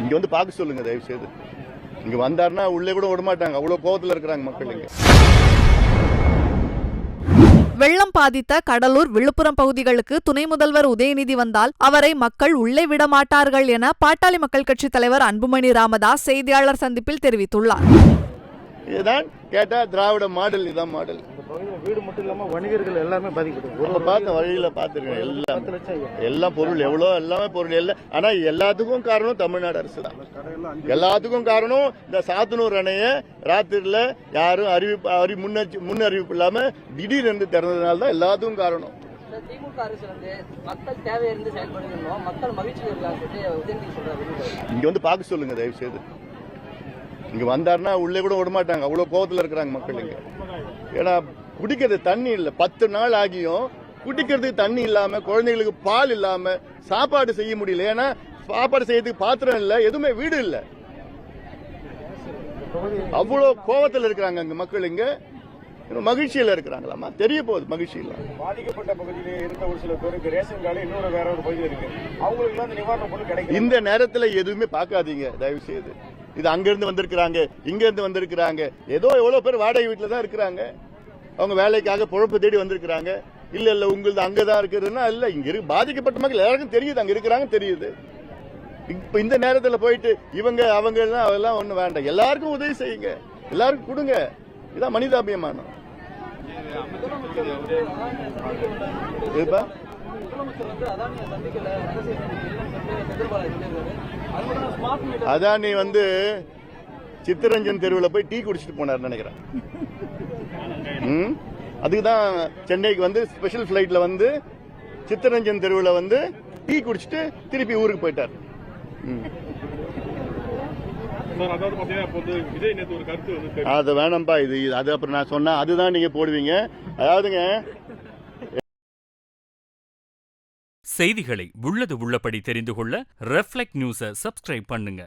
இங்க வந்து பார்க்க சொல்லுங்க தயவு செய்து. இங்க வந்தாருன்னா உள்ளே கூட விட மாட்டாங்க, அவ்வளவு கோவத்துல இருக்கிறாங்க மக்கள் இங்க. வெள்ளம் பாதித்த கடலூர், விழுப்புரம் பகுதிகளுக்கு துணை முதல்வர் உதயநிதி வந்தால் அவரை மக்கள் உள்ளே விட மாட்டார்கள் என பாட்டாளி மக்கள் கட்சி தலைவர் அன்புமணி ராமதாஸ் செய்தியாளர் சந்திப்பில் தெரிவித்துள்ளார். இதுதான் கேட்டா திராவிட மாடல், இதான் மாடல். வீடு மட்டும் இல்லாம வணிகர்கள் எல்லாமே பாதிக்கப்படும். பார்த்த வழியில பாத்துருக்கேன். எல்லாம் பொருள் எவ்வளோ, எல்லாமே பொருள் இல்லை. ஆனா எல்லாத்துக்கும் காரணம் தமிழ்நாடு அரசு தான். எல்லாத்துக்கும் காரணம் இந்த சாத்தனூர் அணைய ராத்திரில யாரும் முன்னறிவிப்பு இல்லாம திடீர்னு திறந்ததுனால தான் எல்லாத்துக்கும் காரணம். திமுக அரசு மக்கள் தேவையிருந்து செயல்படுத்தணும், மக்கள் மகிழ்ச்சியில் இருக்காங்க. இங்க வந்து பார்க்க சொல்லுங்க தயவு செய்து. இங்க வந்தாருன்னா உள்ளே கூட விட மாட்டாங்க, அவ்வளவு கோவத்துல இருக்கிறாங்க மக்கள் இங்க. ஏன்னா குடிக்கிறது தண்ணி இல்லை, 10 நாள் ஆகியும் குடிக்கிறதுக்கு தண்ணி இல்லாம, குழந்தைகளுக்கு பால் இல்லாம, சாப்பாடு செய்ய முடியல. ஏன்னா சாப்பாடு செய்யறதுக்கு பாத்திரம் இல்ல, எதுவுமே வீடு இல்ல. அவ்வளவு கோவத்துல இருக்கிறாங்க அங்க மக்கள். இங்க மகிழ்ச்சியில இருக்கிறாங்களாமா, தெரிய போகுது மகிழ்ச்சியில. பாதிக்கப்பட்ட பகுதியில இருந்த ஒரு சில பேருக்கு ரேஷன் கார்டு இன்னொரு வேற ஒரு பகுதியில் இருக்கு, அவங்களுக்கு அந்த நிவாரண பொருள் கிடைக்கும். இந்த நேரத்துல எதுவுமே பார்க்காதீங்க தயவு செய்து. இது அங்க இருந்து வந்திருக்கிறாங்க, இங்க இருந்து வந்திருக்கிறாங்க. ஏதோ எவ்வளவு பேர் வாடகை வீட்டுல தான் இருக்கிறாங்க, அவங்க வேலைக்காக பொழப்பு தேடி வந்திருக்கிறாங்க. இல்ல உங்களது அங்கதான் இருக்குதுன்னா இல்ல, இங்க இருக்கு பாதிக்கப்பட்ட மக்கள் எல்லாருக்கும் தெரியுது, அங்க இருக்கிறாங்க தெரியுது. இப்ப இந்த நேரத்துல போயிட்டு இவங்க அவங்க அதெல்லாம் ஒண்ணு வேண்டாம். எல்லாருக்கும் உதவி செய்யுங்க, எல்லாருக்கும் கொடுங்க. இதான் மனிதாபிமானம். அதானி வந்து சித்தரஞ்சன் தெருவில் போய் டீ குடிச்சிட்டு போனார் நினைக்கிறேன். அதுக்குதான் சென்னைக்கு வந்து ஸ்பெஷல் பிளைட்ல வந்து சித்தரஞ்சன் தெருவில் வந்து டீ குடிச்சிட்டு திருப்பி ஊருக்கு போயிட்டார். அது வேணாம்பா, இது அது அப்புறம் நான் சொன்னா அதுதான் நீங்க போடுவீங்க. அதாவதுங்க, செய்திகளை உள்ளது உள்ளபடி தெரிந்து கொள்ள ரெஃப்ளெக்ட் நியூஸை சப்ஸ்கிரைப் பண்ணுங்க.